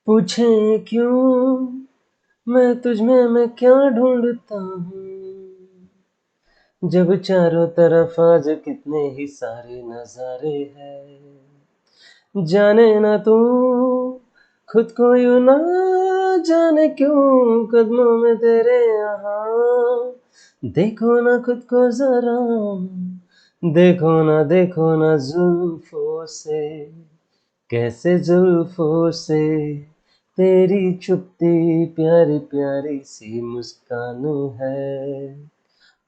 पूछे क्यों मैं तुझ में मैं क्या ढूंढता हूँ, जब चारों तरफ आज कितने ही सारे नजारे हैं। जाने ना तू खुद को यूं ना, जाने क्यों कदमों में तेरे यहाँ। देखो ना खुद को जरा, देखो ना जुल्फों से, कैसे जुल्फों से तेरी छुपती प्यारी प्यारी सी मुस्कान है।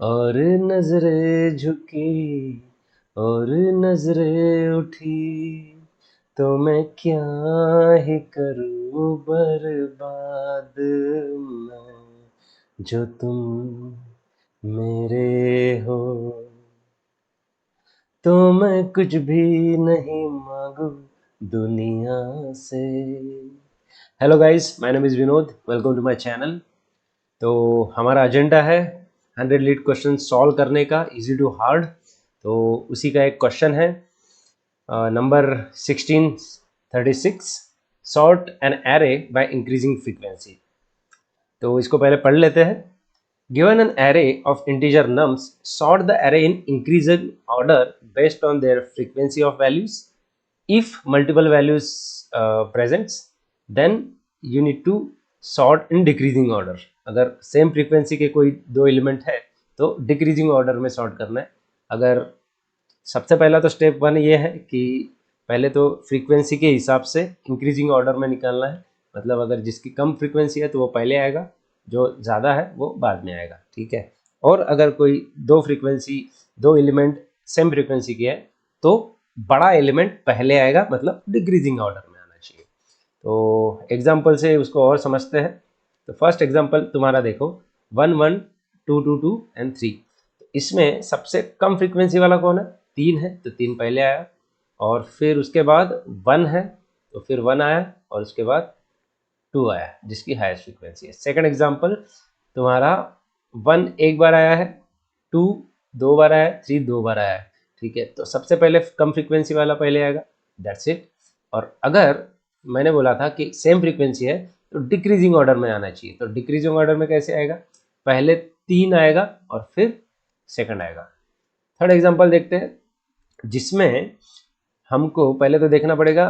और नजरें झुकी और नजरें उठी, तो मैं क्या ही करूं बर्बाद मैं, जो तुम मेरे हो। तो मैं कुछ भी नहीं मांगू दुनिया से। Hello guys, my name is Vinod, welcome to my channel. तो हमारा एजेंडा है 100 लीड क्वेश्चन सॉल्व करने का, इजी टू हार्ड। तो उसी का एक क्वेश्चन है number 1636, sort an array by increasing frequency. तो इसको पहले पढ़ लेते हैं। Given an array of integer nums, sort the array in increasing order based on their frequency of values. If multiple values presents, then you need to sort in decreasing order. अगर same frequency के कोई दो element है तो decreasing order में sort करना है। अगर सबसे पहला तो स्टेप वन ये है कि पहले तो फ्रीक्वेंसी के हिसाब से इंक्रीजिंग ऑर्डर में निकालना है। मतलब अगर जिसकी कम फ्रीक्वेंसी है तो वो पहले आएगा, जो ज़्यादा है वो बाद में आएगा, ठीक है। और अगर कोई दो एलिमेंट सेम फ्रीक्वेंसी के है तो बड़ा एलिमेंट पहले आएगा, मतलब डिक्रीजिंग ऑर्डर में आना चाहिए। तो एग्जाम्पल से उसको और समझते हैं। तो फर्स्ट एग्जाम्पल तुम्हारा देखो, 1 1 2 2 2 एंड 3। इसमें सबसे कम फ्रीक्वेंसी वाला कौन है? 3 है, तो 3 पहले आया। और फिर उसके बाद 1 है तो फिर 1 आया, और उसके बाद 2 आया जिसकी हाईएस्ट फ्रीक्वेंसी है। सेकंड एग्जांपल तुम्हारा 1 एक बार आया है, 2 दो बार आया है, 3 दो बार आया है, ठीक है। तो सबसे पहले कम फ्रीक्वेंसी वाला पहले आएगा, दैट्स इट। और अगर मैंने बोला था कि सेम फ्रीक्वेंसी है तो डिक्रीजिंग ऑर्डर में आना चाहिए। तो डिक्रीजिंग ऑर्डर में कैसे आएगा? पहले 3 आएगा और फिर सेकंड आएगा। थर्ड एग्जांपल देखते हैं, जिसमें हमको पहले तो देखना पड़ेगा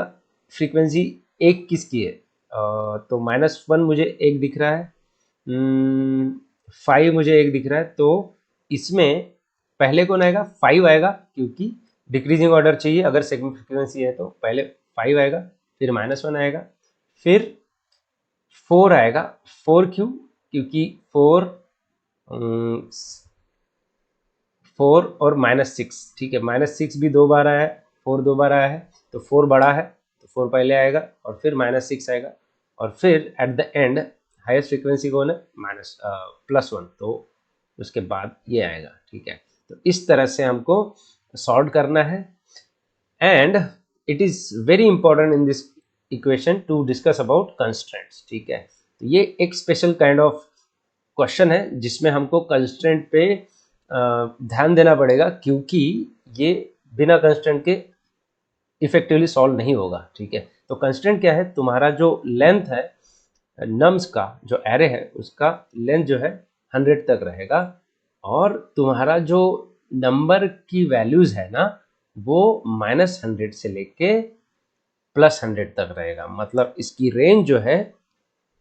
फ्रीक्वेंसी एक किसकी है। तो -1 मुझे एक दिख रहा है, 5 मुझे एक दिख रहा है। तो इसमें पहले कौन आएगा? 5 आएगा, क्योंकि डिक्रीजिंग ऑर्डर चाहिए। अगर सेकंड फ्रीक्वेंसी है तो पहले 5 आएगा, फिर -1 आएगा, फिर 4 आएगा। 4 क्यों? क्योंकि 4 और -6, ठीक है। -6 भी दो बार आया है, 4 दो बार आया है, तो 4 बड़ा है तो 4 पहले आएगा, और फिर -6 आएगा, और फिर at the end highest frequency कौन है? +1, तो उसके बाद ये आएगा, ठीक है। तो इस तरह से हमको सॉर्ट करना है। And it is very important in this equation two discuss about constraints, ठीक है। तो ये एक स्पेशल काइंड ऑफ क्वेश्चन है जिसमें हमको कंस्ट्रेंट पे ध्यान देना पड़ेगा, क्योंकि ये बिना कंस्ट्रेंट के इफेक्टिवली सॉल्व नहीं होगा, ठीक है। तो कंस्ट्रेंट क्या है? तुम्हारा जो लेंथ है नम्स का, जो एरे है उसका लेंथ जो है 100 तक रहेगा, और तुम्हारा जो नंबर की वैल्यूज है ना, वो -100 से लेके +100 तक रहेगा। मतलब इसकी रेंज जो है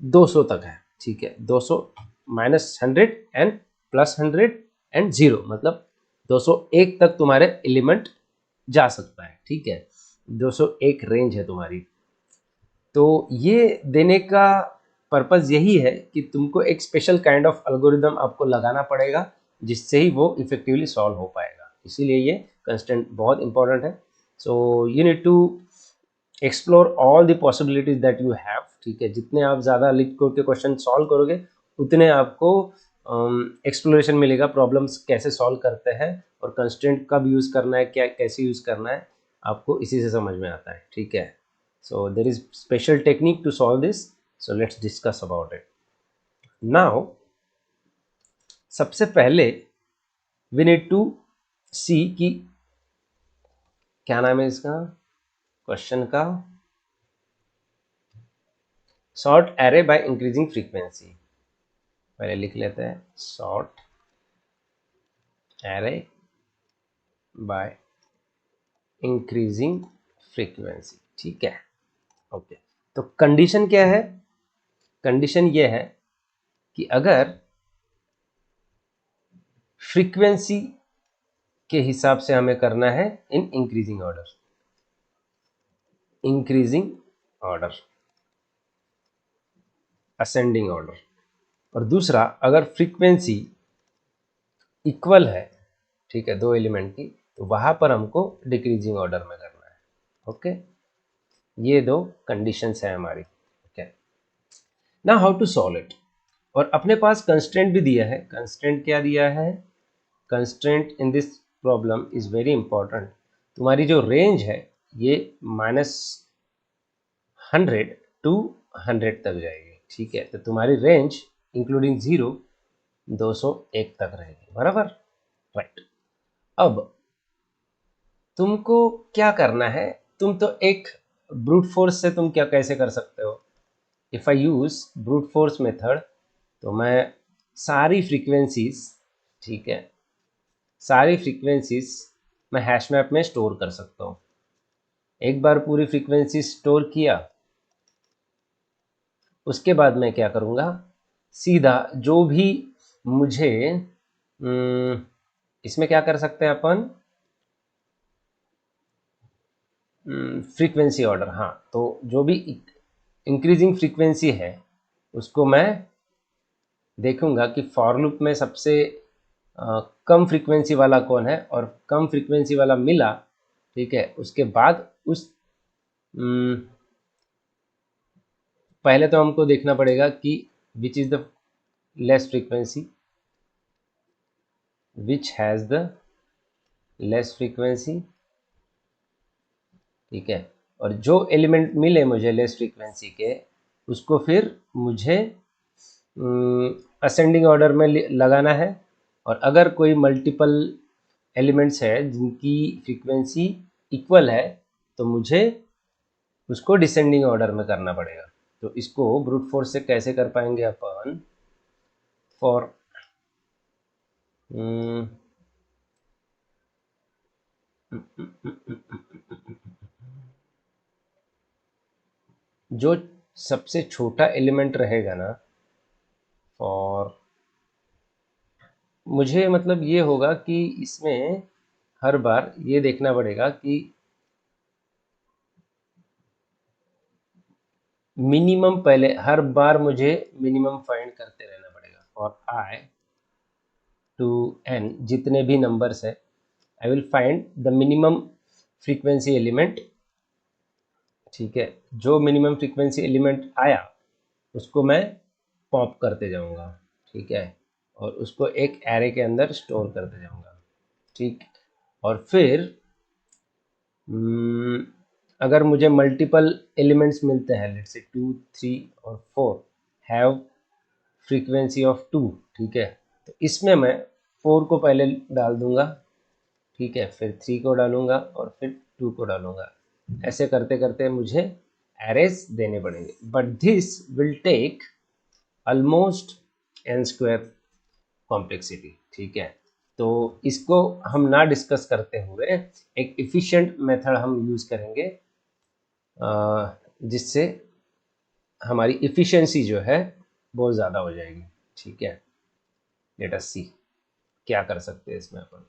200 तक है, ठीक है। 200, -100 एंड +100 एंड 0, मतलब 201 तक तुम्हारे एलिमेंट जा सकता है, ठीक है। 201 रेंज है तुम्हारी। तो ये देने का पर्पस यही है कि तुमको एक स्पेशल काइंड ऑफ एल्गोरिदम आपको लगाना पड़ेगा, जिससे ही वो इफेक्टिवली सॉल्व हो पाएगा। इसीलिए ये कंस्टेंट बहुत इंपॉर्टेंट है। So you need to explore all the possibilities that you have, ठीक है। जितने आप ज़्यादा लिख के क्वेश्चन सॉल्व करोगे, उतने आपको एक्सप्लोरेशन मिलेगा, प्रॉब्लम्स कैसे सॉल्व करते हैं और कंस्टेंट कब यूज़ करना है, क्या कैसे यूज़ करना है, आपको इसी से समझ में आता है, ठीक है। So there is special technique to solve this. So let's discuss about it. Now, सबसे पहले we need to see कि क्या नाम है इसका क्वेश्चन का। Sort array by increasing frequency, पहले लिख लेते हैं sort array by increasing frequency, ठीक है। ओके, तो कंडीशन क्या है? कंडीशन ये है कि अगर फ्रीक्वेंसी के हिसाब से हमें करना है in increasing order, increasing order, ascending order, और दूसरा अगर फ्रीक्वेंसी इक्वल है, ठीक है, दो एलिमेंट की, तो वहां पर हमको डिक्रीजिंग ऑर्डर में करना है। ओके, ये दो कंडीशंस है हमारी। Okay, now how to solve it. और अपने पास कंस्ट्रेंट भी दिया है। कंस्ट्रेंट क्या दिया है? Constraint in this problem is very important. तुम्हारी जो रेंज है ये -100 टू 100 तक जाएगी, ठीक है। तो तुम्हारी रेंज इंक्लूडिंग 0 201 तक रहेगी, बराबर, राइट। अब तुमको क्या करना है? तुम तो एक ब्रूट फोर्स से तुम क्या कैसे कर सकते हो? If I use brute force method, तो मैं सारी फ्रीक्वेंसीज, ठीक है, सारी फ्रीक्वेंसीज मैं हैश मैप में स्टोर कर सकता हूँ। एक बार पूरी फ्रीक्वेंसी स्टोर किया, उसके बाद मैं क्या करूँगा, सीधा जो भी मुझे इसमें क्या कर सकते हैं अपन, फ्रीक्वेंसी ऑर्डर, हाँ, तो जो भी इंक्रीजिंग फ्रीक्वेंसी है उसको मैं देखूंगा कि फॉर लूप में सबसे कम फ्रीक्वेंसी वाला कौन है, और कम फ्रीक्वेंसी वाला मिला, ठीक है, उसके बाद उस पहले तो हमको देखना पड़ेगा कि which is the less frequency, which has the less frequency, ठीक है, और जो एलिमेंट मिले मुझे लेस फ्रीक्वेंसी के, उसको फिर मुझे असेंडिंग ऑर्डर में लगाना है। और अगर कोई मल्टीपल एलिमेंट्स है जिनकी फ्रीक्वेंसी इक्वल है, तो मुझे उसको डिसेंडिंग ऑर्डर में करना पड़ेगा। तो इसको ब्रूट फोर्स से कैसे कर पाएंगे अपन? फॉर जो सबसे छोटा एलिमेंट रहेगा ना, और मुझे मतलब ये होगा कि इसमें हर बार ये देखना पड़ेगा कि मिनिमम, पहले हर बार मुझे मिनिमम फाइंड करते रहना पड़ेगा। और आई टू एन जितने भी नंबर्स है, I will find the minimum frequency element, ठीक है। जो मिनिमम फ्रीक्वेंसी एलिमेंट आया उसको मैं पॉप करते जाऊंगा, ठीक है, और उसको एक एरे के अंदर स्टोर करते जाऊंगा, ठीक। और फिर अगर मुझे मल्टीपल एलिमेंट्स मिलते हैं, लेट्स से 2 3 और 4 हैव फ्रीक्वेंसी ऑफ 2, ठीक है, तो इसमें मैं 4 को पहले डाल दूंगा, ठीक है, फिर 3 को डालूंगा और फिर 2 को डालूंगा। ऐसे करते करते मुझे एरेज देने पड़ेंगे, but this will take almost n square complexity, ठीक है। तो इसको हम ना डिस्कस करते हुए एक इफिशिएंट मेथड हम यूज करेंगे, जिससे हमारी इफिशिएंसी जो है बहुत ज़्यादा हो जाएगी, ठीक है। लेट अस सी क्या कर सकते हैं इसमें अपन।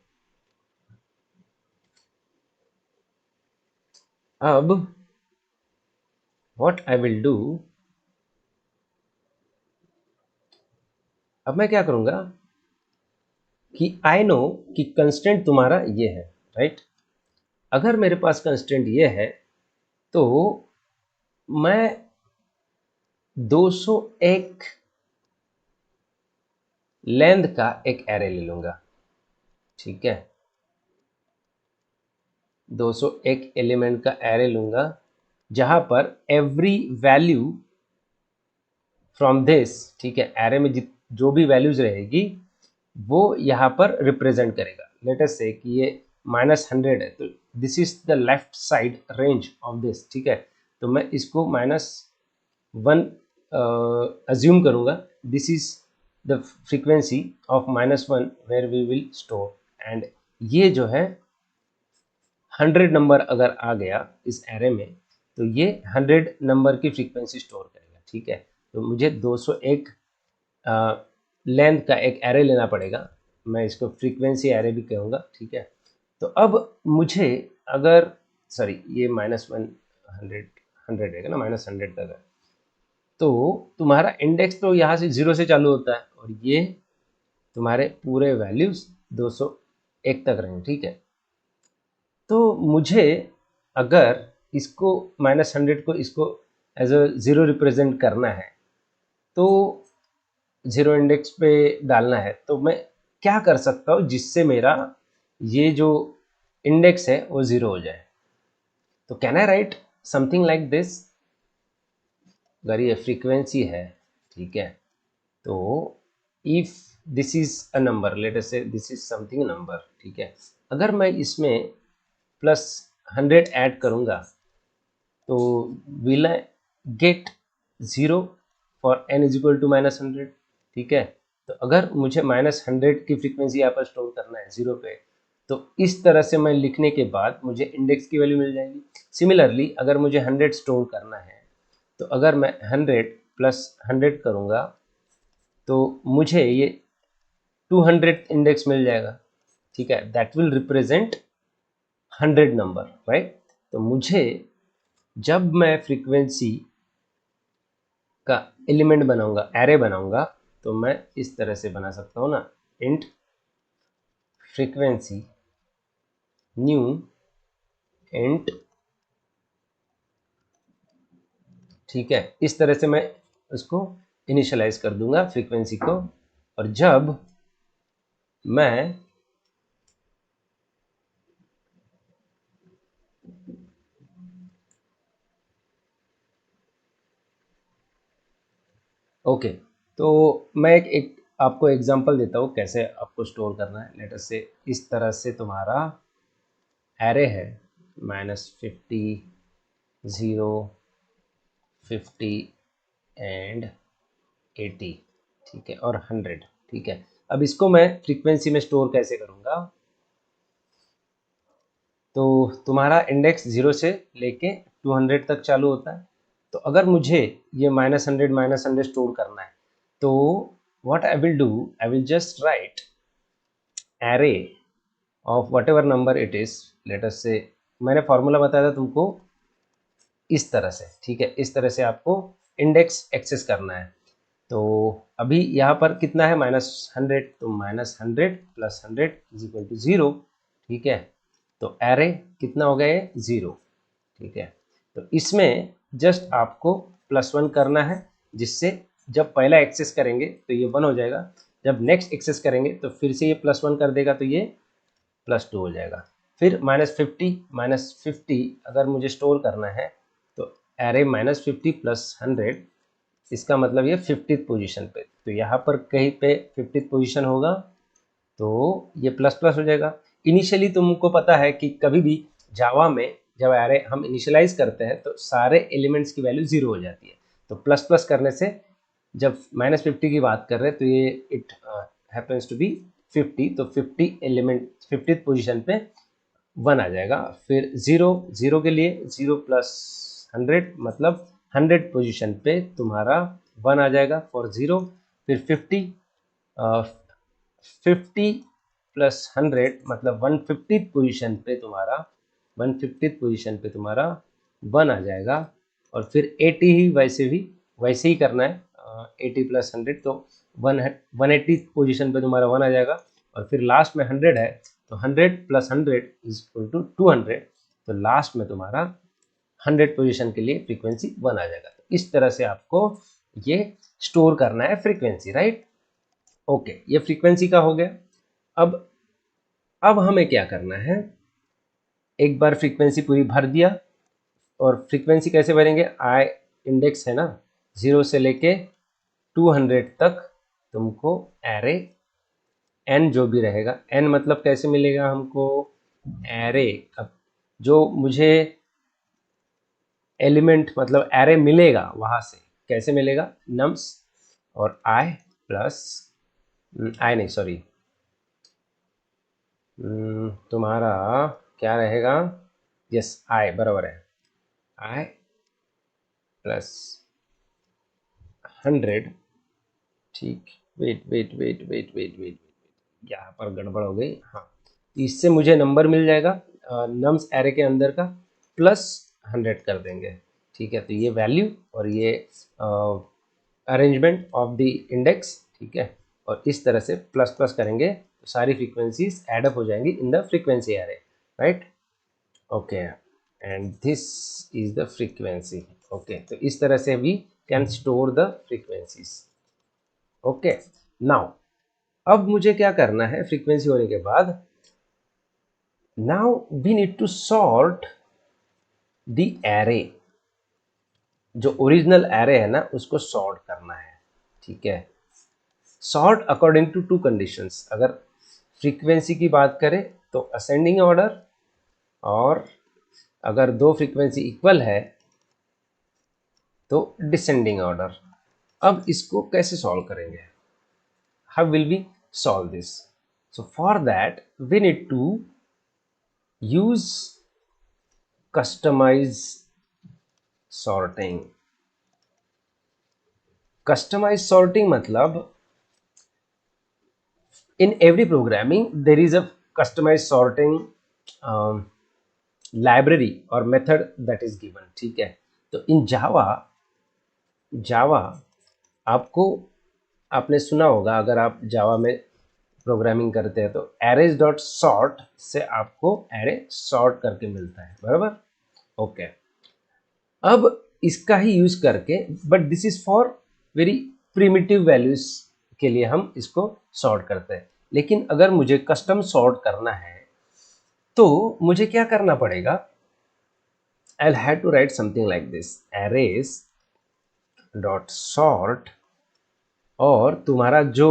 अब व्हाट आई विल डू, अब मैं क्या करूंगा कि आई नो कि कंस्टेंट तुम्हारा ये है, राइट। अगर मेरे पास कंस्टेंट ये है, तो मैं 201 लेंथ का एक एरे ले लूंगा, ठीक है। 201 एलिमेंट का एरे लूंगा, जहां पर एवरी वैल्यू फ्रॉम दिस, ठीक है, एरे में जो भी वैल्यूज रहेगी वो यहाँ पर रिप्रेजेंट करेगा। लेट अस से कि ये -100 है, तो this is the left side range of this, ठीक है। तो मैं इसको -1 अज्यूम करूँगा this is the frequency of -1 where we will store, and ये जो है 100 नंबर अगर आ गया इस एरे में तो ये 100 नंबर की फ्रीक्वेंसी स्टोर करेगा। ठीक है, तो मुझे 201 लेंथ का एक एरे लेना पड़ेगा, मैं इसको फ्रीक्वेंसी एरे भी कहूँगा। ठीक है, तो अब मुझे अगर सॉरी ये -100 100 रहेगा ना, -100 तक है, तो तुम्हारा इंडेक्स तो यहाँ से 0 से चालू होता है और ये तुम्हारे पूरे वैल्यूज 201 तक रहेंगे। ठीक है, तो मुझे अगर इसको -100 को इसको एज अ 0 रिप्रेजेंट करना है, तो 0 इंडेक्स पे डालना है, तो मैं क्या कर सकता हूँ जिससे मेरा ये जो इंडेक्स है वो 0 हो जाए। तो can I right something like this, अगर ये फ्रीक्वेंसी है, ठीक है, तो if this is a number, let us से दिस इज समथिंग नंबर। ठीक है, अगर मैं इसमें +100 ऐड करूंगा तो will I get 0 for n is equal to -100। ठीक है, तो अगर मुझे -100 की फ्रीक्वेंसी यहाँ पर स्टोर करना है 0 पे, तो इस तरह से मैं लिखने के बाद मुझे इंडेक्स की वैल्यू मिल जाएगी। सिमिलरली अगर मुझे 100 स्टोर करना है, तो अगर मैं 100 + 100 करूँगा तो मुझे ये 200 इंडेक्स मिल जाएगा। ठीक है, that will represent 100 number, right. तो मुझे जब मैं फ्रीक्वेंसी का एलिमेंट बनाऊंगा, एरे बनाऊंगा, तो मैं इस तरह से बना सकता हूँ ना, इंट फ्रीक्वेंसी न्यू इंट। ठीक है, इस तरह से मैं उसको इनिशियलाइज कर दूंगा फ्रीक्वेंसी को, और जब मैं ओके, तो मैं एक आपको एग्जांपल देता हूँ कैसे आपको स्टोर करना है। लेट अस से इस तरह से तुम्हारा एरे है -50 0 50 एंड 80। ठीक है, और 100। ठीक है, अब इसको मैं फ्रीक्वेंसी में स्टोर कैसे करूँगा, तो तुम्हारा इंडेक्स 0 से लेके 200 तक चालू होता है। तो अगर मुझे ये -100 स्टोर करना है, तो what I will do, I will just right array of what ever number it is. Let us से मैंने फॉर्मूला बताया था तुमको इस तरह से। ठीक है, इस तरह से आपको इंडेक्स एक्सेस करना है। तो अभी यहाँ पर कितना है, -100, तो -100 + 100 इज इक्वल टू 0। ठीक है, तो एरे कितना हो गया, ये 0। ठीक है, तो इसमें जस्ट आपको +1 करना है, जिससे जब पहला एक्सेस करेंगे तो ये 1 हो जाएगा, जब नेक्स्ट एक्सेस करेंगे तो फिर से ये +1 कर देगा तो ये +2 हो जाएगा। फिर -50 अगर मुझे स्टोर करना है, तो एरे -50 + 100, इसका मतलब ये 50th पोजीशन पे, तो यहाँ पर कहीं पे 50th पोजीशन होगा, तो ये ++ हो जाएगा। इनिशियली तुमको पता है कि कभी भी जावा में जब एरे हम इनिशियलाइज करते हैं तो सारे एलिमेंट्स की वैल्यू 0 हो जाती है। तो ++ करने से जब -50 की बात कर रहे हैं तो ये इट हैपेंस टू बी 50, तो 50 एलिमेंट 50th पोजीशन पे 1 आ जाएगा। फिर 0 0 के लिए 0 + 100 मतलब 100 पोजीशन पे तुम्हारा 1 आ जाएगा फॉर 0। फिर 50 + 100 मतलब 150th पोजीशन पे तुम्हारा 150th पोजीशन पे तुम्हारा 1 आ जाएगा। और फिर 80 ही वैसे ही करना है, 80 + 100 तो 180th पोजीशन पे तुम्हारा 1 आ जाएगा। और फिर लास्ट में 100 है, तो 100 + 100 इज इक्वल टू 200, तो लास्ट में तुम्हारा 100 पोजीशन के लिए फ्रीक्वेंसी 1 आ जाएगा। तो इस तरह से आपको ये स्टोर करना है फ्रीक्वेंसी, राइट। ओके, ये फ्रीक्वेंसी का हो गया। अब हमें क्या करना है, एक बार फ्रीक्वेंसी पूरी भर दिया, और फ्रीक्वेंसी कैसे भरेंगे, आई इंडेक्स है ना 0 से लेके 200 तक, तुमको एरे n जो भी रहेगा, n मतलब कैसे मिलेगा हमको, एरे अब जो मुझे एलिमेंट मतलब एरे मिलेगा वहां से, कैसे मिलेगा, नम्स और आई प्लस आई नहीं सॉरी तुम्हारा क्या रहेगा, यस आई बराबर है, आई प्लस 100, ठीक, wait wait wait wait wait wait, यहाँ पर गड़बड़ हो गई, हाँ, इससे मुझे नंबर मिल जाएगा नम्स एरे के अंदर का प्लस 100 कर देंगे, ठीक है। तो ये वैल्यू और ये अरेंजमेंट ऑफ द इंडेक्स, ठीक है, और इस तरह से प्लस प्लस करेंगे तो सारी फ्रीक्वेंसीज एडअप हो जाएंगी in the frequency array, right, okay, and this is the frequency, okay. तो इस तरह से we can store the frequencies, okay. Now अब मुझे क्या करना है फ्रीक्वेंसी होने के बाद, now we need to sort the array, जो ओरिजिनल एरे है ना उसको सॉर्ट करना है, ठीक है। Sort according to two conditions, अगर फ्रीक्वेंसी की बात करें तो असेंडिंग ऑर्डर, और अगर दो फ्रीक्वेंसी इक्वल है तो डिसेंडिंग ऑर्डर। अब इसको कैसे सॉल्व करेंगे, how will we solve this, so for that we need to use customize sorting. Customize sorting मतलब in every programming there is a customized sorting library or method that is given, ठीक है। तो इन जावा आपको, आपने सुना होगा अगर आप जावा में प्रोग्रामिंग करते हैं तो arrays डॉट सॉर्ट से आपको एरे सॉर्ट करके मिलता है, बराबर, ओके। अब इसका ही यूज करके, but this is for very primitive values के लिए हम इसको सॉर्ट करते हैं, लेकिन अगर मुझे कस्टम सॉर्ट करना है तो मुझे क्या करना पड़ेगा, I will have to write something like this, arrays dot sort, और तुम्हारा जो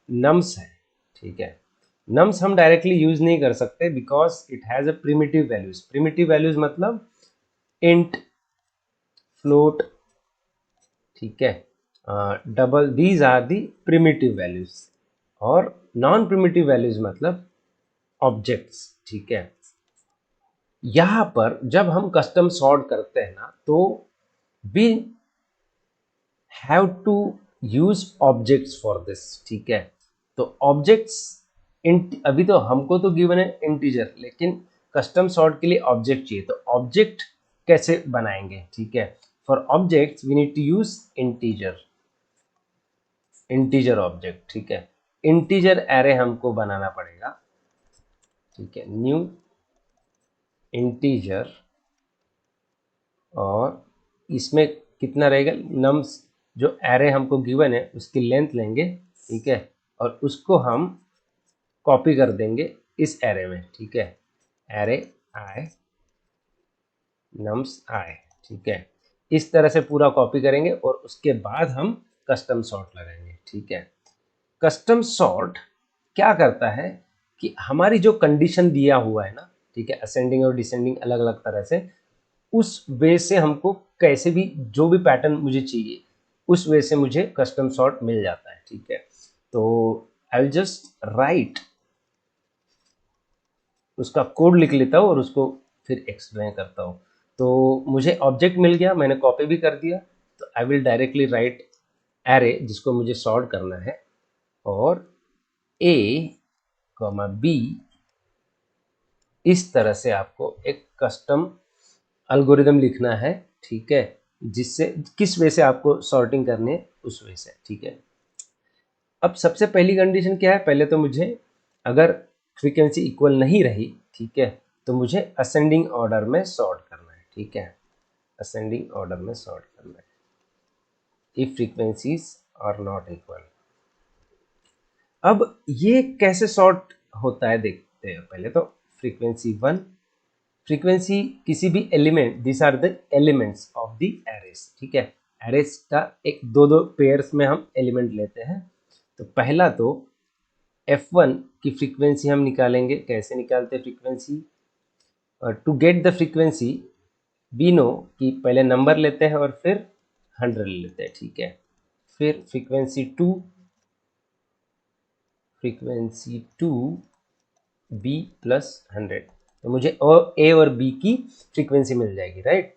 नम्स है, ठीक है, नम्स हम डायरेक्टली यूज नहीं कर सकते because it has a primitive values, primitive values मतलब इंट, फ्लोट, ठीक है, double, these are the primitive values, और नॉन प्रिमिटिव वैल्यूज मतलब ऑब्जेक्ट्स, ठीक है। यहाँ पर जब हम कस्टम सॉर्ट करते हैं ना तो we have to use objects for this, ठीक है। तो ऑब्जेक्ट्स अभी तो हमको तो गिवन है इंटीजर, लेकिन कस्टम सॉर्ट के लिए ऑब्जेक्ट चाहिए, तो ऑब्जेक्ट कैसे बनाएंगे, ठीक है। For objects we need to use integer, integer object, ठीक है। इंटीजर एरे हमको बनाना पड़ेगा, ठीक है, न्यू इंटीजर, और इसमें कितना रहेगा, नम्स जो एरे हमको गिवन है उसकी लेंथ लेंगे, ठीक है, और उसको हम कॉपी कर देंगे इस एरे में, ठीक है, एरे आई नम्स आई, ठीक है, इस तरह से पूरा कॉपी करेंगे और उसके बाद हम कस्टम सॉर्ट लगाएंगे, ठीक है। कस्टम सॉर्ट क्या करता है कि हमारी जो कंडीशन दिया हुआ है ना, ठीक है, असेंडिंग और डिसेंडिंग अलग अलग तरह से, उस वे से हमको कैसे भी जो भी पैटर्न मुझे चाहिए उस वे से मुझे कस्टम सॉर्ट मिल जाता है, ठीक है। तो आई विल जस्ट राइट, उसका कोड लिख लेता हूँ और उसको फिर एक्सप्लेन करता हूँ। तो मुझे ऑब्जेक्ट मिल गया, मैंने कॉपी भी कर दिया, तो I will directly right array जिसको मुझे सॉर्ट करना है, और ए कॉमा बी, इस तरह से आपको एक कस्टम अल्गोरिदम लिखना है, ठीक है, जिससे किस वे से आपको सॉर्टिंग करनी है उस वे से, ठीक है। अब सबसे पहली कंडीशन क्या है, पहले तो मुझे अगर फ्रीक्वेंसी इक्वल नहीं रही, ठीक है, तो मुझे असेंडिंग ऑर्डर में सॉर्ट करना है, ठीक है, असेंडिंग ऑर्डर में सॉर्ट करना है if frequencies are not equal. अब ये कैसे सॉर्ट होता है देखते हैं, पहले तो फ्रीक्वेंसी 1, फ्रीक्वेंसी किसी भी element, this are the elements of the arrays, ठीक है, एरेस का एक दो दो पेयर्स में हम एलिमेंट लेते हैं। तो पहला तो F1 की फ्रीक्वेंसी हम निकालेंगे, कैसे निकालते हैं frequency, to get the frequency we know कि पहले नंबर लेते हैं और फिर 100 ले लेते हैं, ठीक है। फिर फ्रीक्वेंसी टू बी प्लस 100, तो मुझे ए और बी की फ्रीक्वेंसी मिल जाएगी, राइट।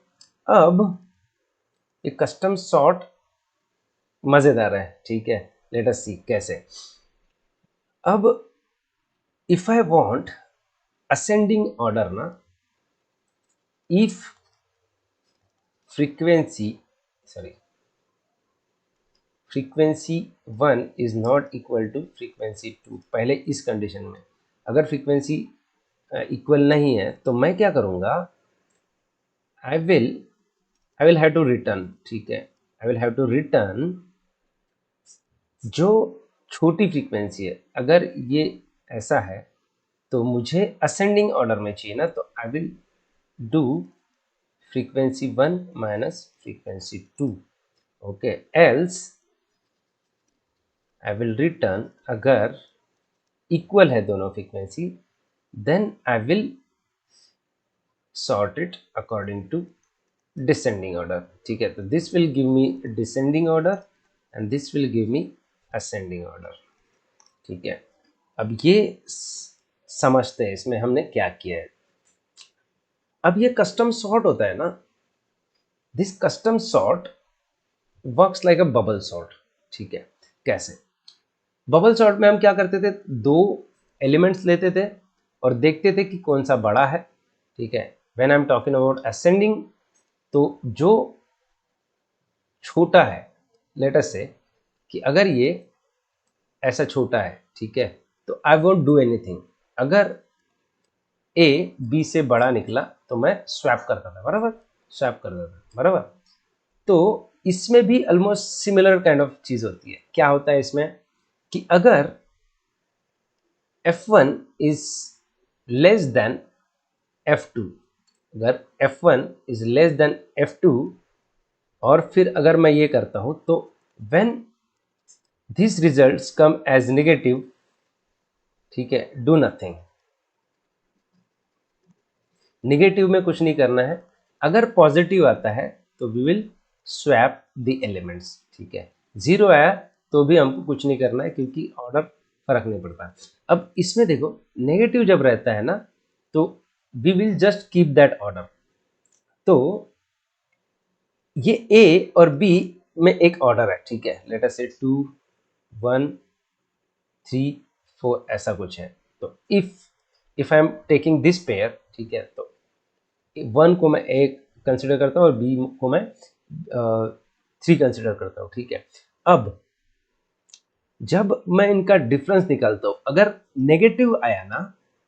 अब ये कस्टम सॉर्ट मजेदार है, ठीक है। लेट अस सी कैसे। अब if I want ascending order ना, if frequency 1 is not equal to frequency 2, पहले इस कंडीशन में अगर फ्रीक्वेंसी इक्वल नहीं है तो मैं क्या करूंगा, I will have to return, ठीक है। I will have to return जो छोटी फ्रीक्वेंसी है, अगर ये ऐसा है तो मुझे असेंडिंग ऑर्डर में चाहिए ना, तो I will do frequency 1 minus frequency 2, okay. Else I will return, अगर इक्वल है दोनों frequency, then I will sort it according to descending order, ठीक है। तो this will give me descending order and this will give me ascending order, ठीक है। अब ये समझते हैं इसमें हमने क्या किया है। अब ये कस्टम सॉर्ट होता है ना, this custom sort works like a bubble sort, ठीक है। कैसे? बबल सॉर्ट में हम क्या करते थे, दो एलिमेंट्स लेते थे और देखते थे कि कौन सा बड़ा है, ठीक है। When I am talking about ascending, तो जो छोटा है, लेट अस से कि अगर ये ऐसा छोटा है, ठीक है, तो आई वोंट डू एनीथिंग। अगर ए बी से बड़ा निकला तो मैं स्वैप करता था, बराबर, स्वैप करता था, बराबर। तो इसमें भी ऑलमोस्ट सिमिलर काइंड ऑफ चीज होती है। क्या होता है इसमें कि अगर f1 is less than f2, अगर f1 is less than f2, और फिर अगर मैं ये करता हूं तो when this results come as negative, ठीक है, डू नथिंग। नेगेटिव में कुछ नहीं करना है। अगर पॉजिटिव आता है तो we will swap the elements, ठीक है। जीरो आया तो भी हमको कुछ नहीं करना है क्योंकि ऑर्डर फर्क नहीं पड़ता। अब इसमें देखो, नेगेटिव जब रहता है ना तो we will just keep that order. तो ये ए और बी में एक ऑर्डर है, ठीक है। लेट अस से 2 1 3 4 ऐसा कुछ है। तो if I am taking this pair, ठीक है, तो 1 को मैं ए कंसिडर करता हूँ और बी को मैं 3 कंसिडर करता हूँ, ठीक है। अब जब मैं इनका डिफरेंस निकालता हूँ, अगर नेगेटिव आया ना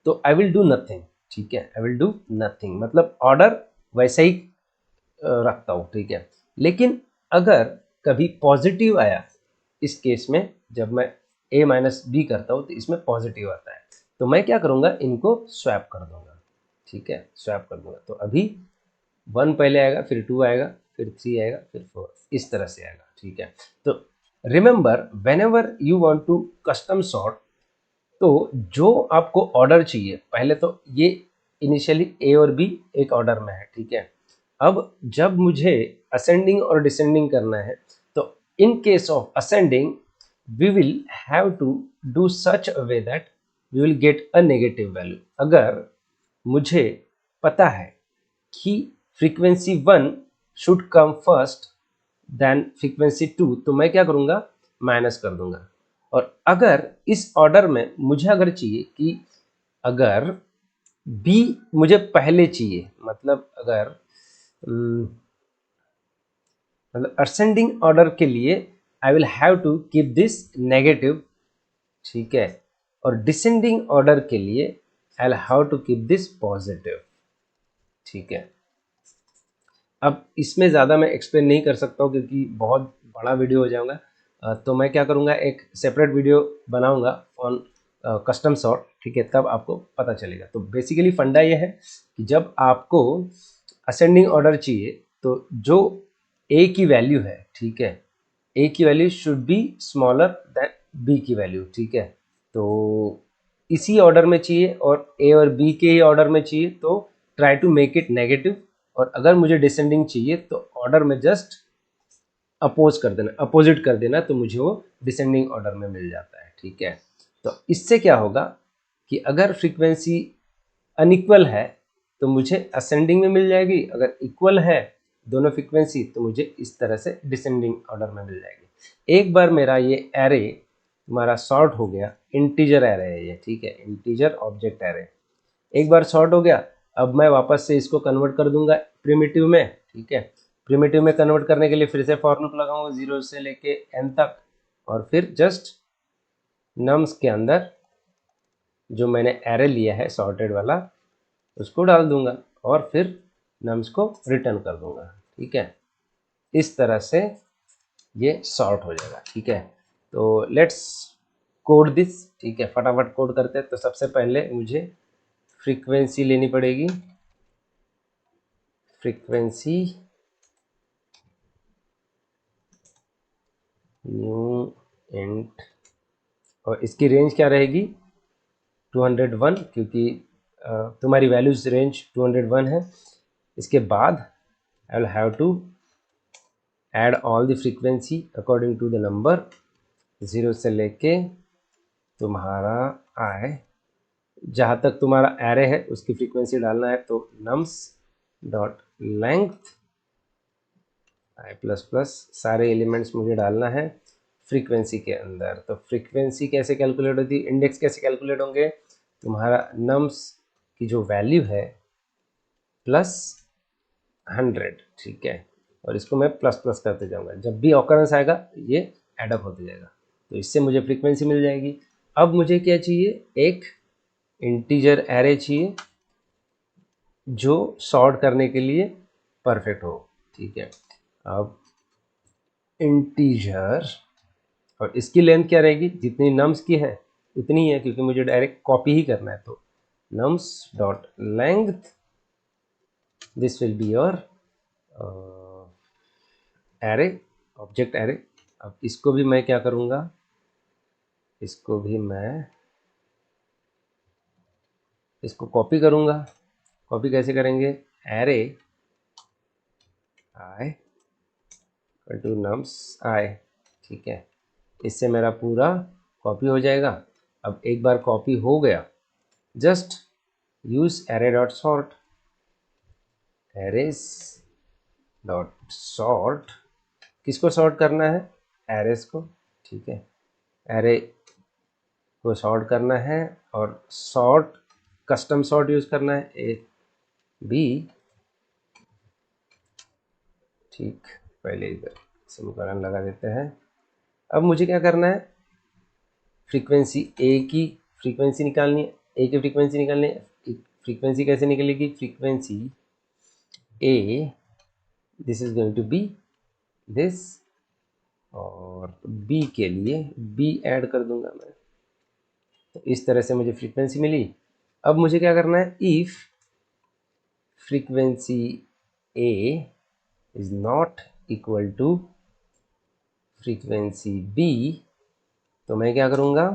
तो आई विल डू नथिंग, ठीक है। आई विल डू नथिंग मतलब ऑर्डर वैसा ही रखता हूँ, ठीक है। लेकिन अगर कभी पॉजिटिव आया, इस केस में जब मैं a माइनस बी करता हूँ तो इसमें पॉजिटिव आता है, तो मैं क्या करूँगा, इनको स्वैप कर दूंगा, ठीक है, स्वैप कर दूंगा। तो अभी 1 पहले आएगा, फिर 2 आएगा, फिर 3 आएगा, फिर 4, इस तरह से आएगा, ठीक है। तो remember, whenever you want to custom sort, तो जो आपको ऑर्डर चाहिए, पहले तो ये इनिशियली ए और बी एक ऑर्डर में है, ठीक है। अब जब मुझे असेंडिंग और डिसेंडिंग करना है, तो in case of ascending we will have to do such a way that we will get a negative value. अगर मुझे पता है कि frequency 1 should come first then frequency 2, तो मैं क्या करूंगा, माइनस कर दूंगा। और अगर इस ऑर्डर में मुझे अगर चाहिए कि अगर बी मुझे पहले चाहिए, मतलब अगर मतलब असेंडिंग ऑर्डर के लिए I will have to keep this negative, ठीक है। और डिसेंडिंग ऑर्डर के लिए I will have to keep this positive, ठीक है। अब इसमें ज़्यादा मैं एक्सप्लेन नहीं कर सकता हूँ क्योंकि बहुत बड़ा वीडियो हो जाएगा। तो मैं क्या करूँगा, एक सेपरेट वीडियो बनाऊँगा ऑन कस्टम सॉर्ट, ठीक है, तब आपको पता चलेगा। तो बेसिकली फंडा ये है कि जब आपको असेंडिंग ऑर्डर चाहिए तो जो ए की वैल्यू है, ठीक है, ए की value should be smaller than B की वैल्यू, ठीक है। तो इसी ऑर्डर में चाहिए और ए और बी के ही ऑर्डर में चाहिए, तो try to make it negative. और अगर मुझे डिसेंडिंग चाहिए तो ऑर्डर में जस्ट अपोज कर देना, अपोजिट कर देना, तो मुझे वो डिसेंडिंग ऑर्डर में मिल जाता है। ठीक है, तो इससे क्या होगा कि अगर फ्रीक्वेंसी अनइक्वल है तो मुझे असेंडिंग में मिल जाएगी, अगर इक्वल है दोनों फ्रीक्वेंसी तो मुझे इस तरह से डिसेंडिंग ऑर्डर में मिल जाएगी। एक बार मेरा ये एरे तुम्हारा सॉर्ट हो गया, इंटीजर एरे है ये, ठीक है, इंटीजर ऑब्जेक्ट एरे, एक बार सॉर्ट हो गया, अब मैं वापस से इसको कन्वर्ट कर दूंगा प्रिमिटिव में। ठीक है, प्रिमिटिव में कन्वर्ट करने के लिए फिर से फॉर लूप लगाऊंगा 0 से लेके n तक, और फिर जस्ट नम्स के अंदर जो मैंने एरे लिया है सॉर्टेड वाला उसको डाल दूंगा और फिर नम्स को रिटर्न कर दूंगा। ठीक है, इस तरह से ये सॉर्ट हो जाएगा। ठीक है, तो लेट्स कोड दिस। ठीक है, फटाफट कोड करते हैं। तो सबसे पहले मुझे फ्रीक्वेंसी लेनी पड़ेगी, फ्रीक्वेंसी न्यू इंट, और इसकी रेंज क्या रहेगी 201, क्योंकि तुम्हारी वैल्यूज रेंज 201 है। इसके बाद I will have to add all the frequency according to the number, 0 से लेके तुम्हारा आए जहाँ तक तुम्हारा एरे है उसकी फ्रीक्वेंसी डालना है। तो नम्स डॉट लेंथ आई प्लस प्लस सारे एलिमेंट्स मुझे डालना है फ्रीक्वेंसी के अंदर। तो फ्रीक्वेंसी कैसे कैलकुलेट होती है, इंडेक्स कैसे कैलकुलेट होंगे, तुम्हारा नम्स की जो वैल्यू है प्लस 100। ठीक है, और इसको मैं प्लस प्लस करते जाऊंगा, जब भी ऑकरेंस आएगा ये एडअप होते जाएगा, तो इससे मुझे फ्रीक्वेंसी मिल जाएगी। अब मुझे क्या चाहिए, एक इंटीजर एरे चाहिए जो सॉर्ट करने के लिए परफेक्ट हो। ठीक है, अब इंटीजर, और इसकी लेंथ क्या रहेगी, जितनी नम्स की है उतनी है, क्योंकि मुझे डायरेक्ट कॉपी ही करना है। तो nums dot length, this will be your array, object array. अब इसको भी मैं क्या करूँगा, इसको भी मैं इसको कॉपी करूँगा। कॉपी कैसे करेंगे, एरे आई टू नम्स आई। ठीक है, इससे मेरा पूरा कॉपी हो जाएगा। अब एक बार कॉपी हो गया, just use array dot sort, arrays dot sort, किसको सॉर्ट करना है, एरेस को। ठीक है, एरे को सॉर्ट करना है, और सॉर्ट कस्टम सॉर्ट यूज करना है, ए बी। ठीक, पहले इधर समीकरण लगा देते हैं। अब मुझे क्या करना है, फ्रीक्वेंसी ए की फ्रीक्वेंसी निकालनी है, ए की फ्रीक्वेंसी निकालनी है। फ्रीक्वेंसी कैसे निकलेगी, frequency A, this is going to be this, और बी के लिए बी ऐड कर दूंगा मैं। तो इस तरह से मुझे फ्रीक्वेंसी मिली। अब मुझे क्या करना है, if frequency A is not equal to frequency B, तो मैं क्या करूँगा,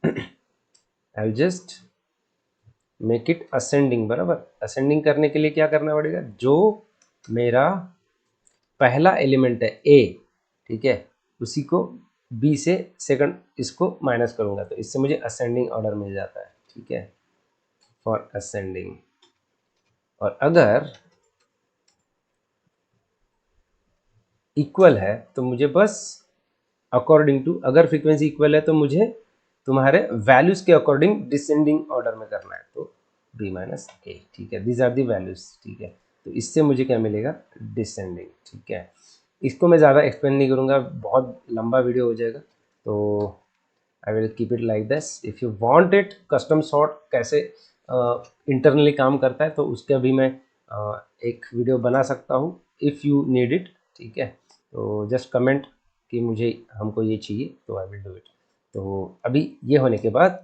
I will just make it ascending. बराबर, असेंडिंग करने के लिए क्या करना पड़ेगा, जो मेरा पहला एलिमेंट है ए, ठीक है, उसी को बी से सेकंड इसको माइनस करूँगा, तो इससे मुझे असेंडिंग ऑर्डर मिल जाता है। ठीक है, फॉर असेंडिंग। और अगर इक्वल है तो मुझे बस अकॉर्डिंग टू, अगर फ्रीक्वेंसी इक्वल है तो मुझे तुम्हारे वैल्यूज के अकॉर्डिंग डिसेंडिंग ऑर्डर में करना है, तो बी माइनस ए। ठीक है, दीज आर दी वैल्यूज। ठीक है, तो इससे मुझे क्या मिलेगा, डिसेंडिंग। ठीक है, इसको मैं ज़्यादा एक्सप्लेन नहीं करूँगा, बहुत लंबा वीडियो हो जाएगा, तो I will keep it like this. If you want it custom sort कैसे इंटरनली काम करता है, तो उसका भी मैं एक वीडियो बना सकता हूँ, इफ़ यू नीड इट। ठीक है, तो जस्ट कमेंट कि मुझे हमको ये चाहिए, तो आई विल डू इट। तो अभी ये होने के बाद,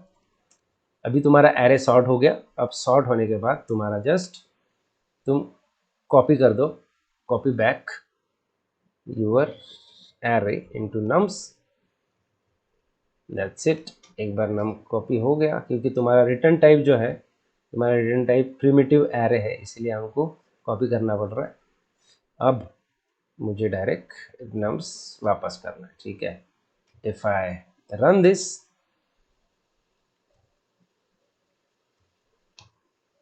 अभी तुम्हारा एरे सॉर्ट हो गया। अब सॉर्ट होने के बाद तुम्हारा जस्ट तुम कॉपी कर दो, copy back your array into nums, that's it. एक बार नम कॉपी हो गया, क्योंकि तुम्हारा रिटर्न टाइप जो है, तुम्हारा रिटर्न टाइप प्रिमिटिव एरे है, इसलिए हमको कॉपी करना पड़ रहा है। अब मुझे डायरेक्ट नम्स वापस करना है, ठीक है। If I run this,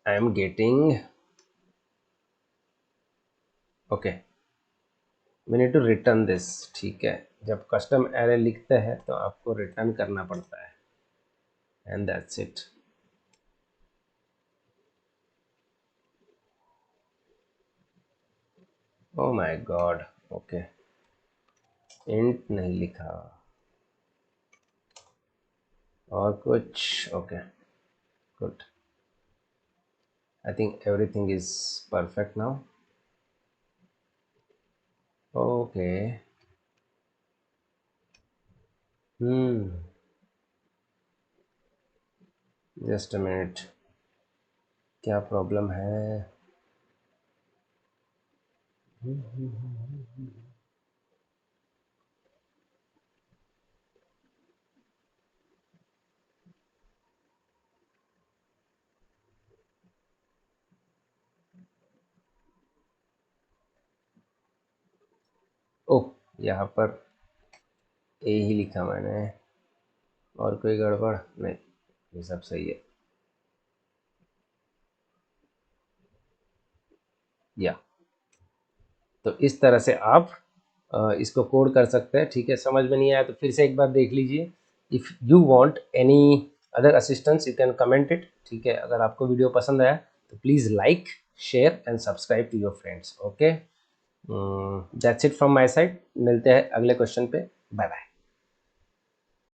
I am getting, okay, we need to return this, ठीक है। जब कस्टम एरे लिखते हैं तो आपको रिटर्न करना पड़ता है, and that's it. Oh my God, okay, int नहीं लिखा और कुछ, okay, good. I think everything is perfect now, okay. Just a minute, क्या प्रॉब्लम है? ओह, यहाँ पर ए ही लिखा मैंने, और कोई गड़बड़ नहीं, ये सब सही है। या तो इस तरह से आप इसको कोड कर सकते हैं, ठीक है। समझ में नहीं आया तो फिर से एक बार देख लीजिए। If you want any other assistance you can comment it, ठीक है। अगर आपको वीडियो पसंद आया तो please like, share and subscribe to your friends, okay. That's it from my side. मिलते हैं अगले क्वेश्चन पे। Bye bye.